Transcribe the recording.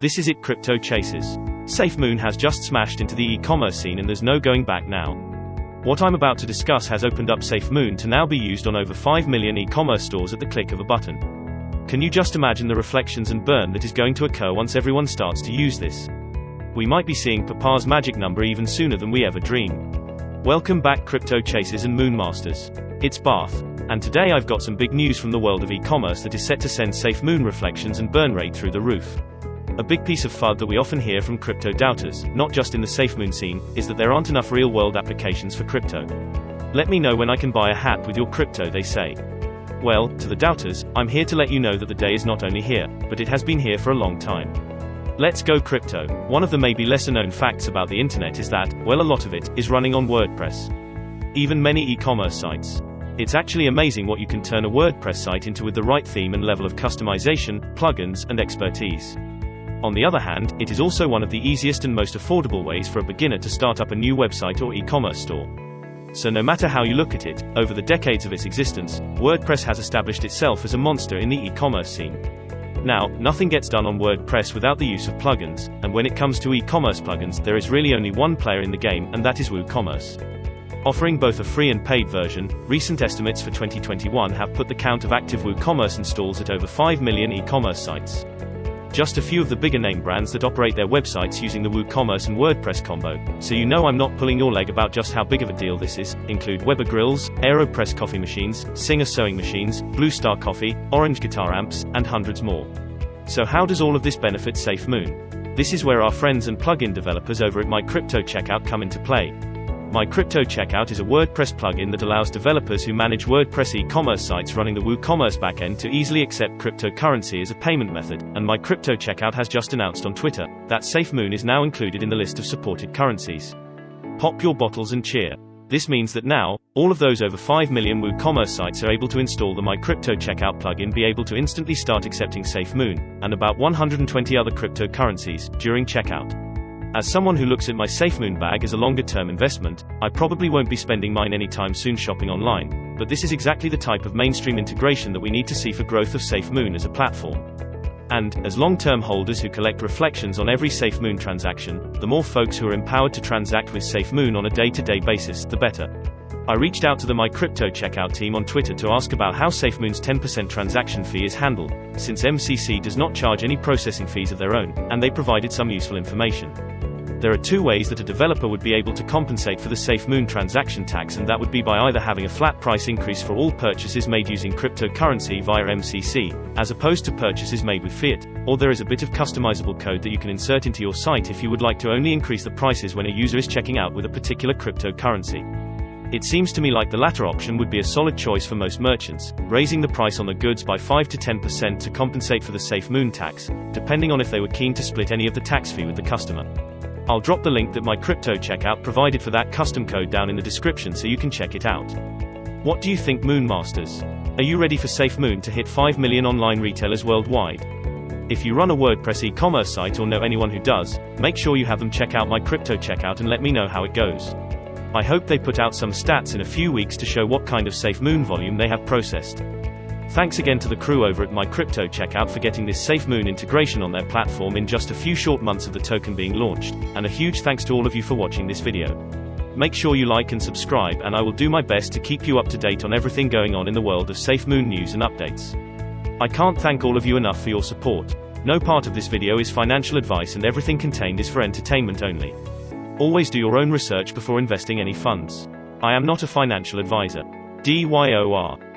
This is it, Crypto Chasers. SafeMoon has just smashed into the e-commerce scene and there's no going back now. What I'm about to discuss has opened up SafeMoon to now be used on over 5 million e-commerce stores at the click of a button. Can you just imagine the reflections and burn that is going to occur once everyone starts to use this? We might be seeing Papa's magic number even sooner than we ever dreamed. Welcome back, Crypto Chasers and Moonmasters. It's Barth, and today I've got some big news from the world of e-commerce that is set to send SafeMoon reflections and burn rate through the roof. A big piece of FUD that we often hear from crypto doubters, not just in the SafeMoon scene, is that there aren't enough real-world applications for crypto. Let me know when I can buy a hat with your crypto, they say. Well, to the doubters, I'm here to let you know that the day is not only here, but it has been here for a long time. Let's go crypto. One of the maybe lesser-known facts about the internet is that, well, a lot of it is running on WordPress. Even many e-commerce sites. It's actually amazing what you can turn a WordPress site into with the right theme and level of customization, plugins, and expertise. On the other hand, it is also one of the easiest and most affordable ways for a beginner to start up a new website or e-commerce store. So no matter how you look at it, over the decades of its existence, WordPress has established itself as a monster in the e-commerce scene. Now, nothing gets done on WordPress without the use of plugins, and when it comes to e-commerce plugins, there is really only one player in the game, and that is WooCommerce. Offering both a free and paid version, recent estimates for 2021 have put the count of active WooCommerce installs at over 5 million e-commerce sites. Just a few of the bigger name brands that operate their websites using the WooCommerce and WordPress combo, so you know I'm not pulling your leg about just how big of a deal this is, include Weber Grills, AeroPress coffee machines, Singer sewing machines, Blue Star Coffee, Orange guitar amps, and hundreds more. So how does all of this benefit SafeMoon? This is where our friends and plugin developers over at MyCryptoCheckout come into play. MyCryptoCheckout is a WordPress plugin that allows developers who manage WordPress e-commerce sites running the WooCommerce backend to easily accept cryptocurrency as a payment method, and MyCryptoCheckout has just announced on Twitter that SafeMoon is now included in the list of supported currencies. Pop your bottles and cheer. This means that now, all of those over 5 million WooCommerce sites are able to install the MyCryptoCheckout plugin, be able to instantly start accepting SafeMoon, and about 120 other cryptocurrencies, during checkout. As someone who looks at my SafeMoon bag as a longer-term investment, I probably won't be spending mine anytime soon shopping online, but this is exactly the type of mainstream integration that we need to see for growth of SafeMoon as a platform. And, as long-term holders who collect reflections on every SafeMoon transaction, the more folks who are empowered to transact with SafeMoon on a day-to-day basis, the better. I reached out to the MyCryptoCheckout team on Twitter to ask about how SafeMoon's 10% transaction fee is handled, since MCC does not charge any processing fees of their own, and they provided some useful information. There are two ways that a developer would be able to compensate for the SafeMoon transaction tax, and that would be by either having a flat price increase for all purchases made using cryptocurrency via MCC, as opposed to purchases made with fiat, or there is a bit of customizable code that you can insert into your site if you would like to only increase the prices when a user is checking out with a particular cryptocurrency. It seems to me like the latter option would be a solid choice for most merchants, raising the price on the goods by 5 to 10% to compensate for the SafeMoon tax, depending on if they were keen to split any of the tax fee with the customer. I'll drop the link that MyCryptoCheckout provided for that custom code down in the description so you can check it out. What do you think, Moonmasters? Are you ready for SafeMoon to hit 5 million online retailers worldwide? If you run a WordPress e-commerce site or know anyone who does, make sure you have them check out MyCryptoCheckout and let me know how it goes. I hope they put out some stats in a few weeks to show what kind of SafeMoon volume they have processed. Thanks again to the crew over at MyCryptoCheckout for getting this SafeMoon integration on their platform in just a few short months of the token being launched, and a huge thanks to all of you for watching this video. Make sure you like and subscribe, and I will do my best to keep you up to date on everything going on in the world of SafeMoon news and updates. I can't thank all of you enough for your support. No part of this video is financial advice and everything contained is for entertainment only. Always do your own research before investing any funds. I am not a financial advisor. DYOR.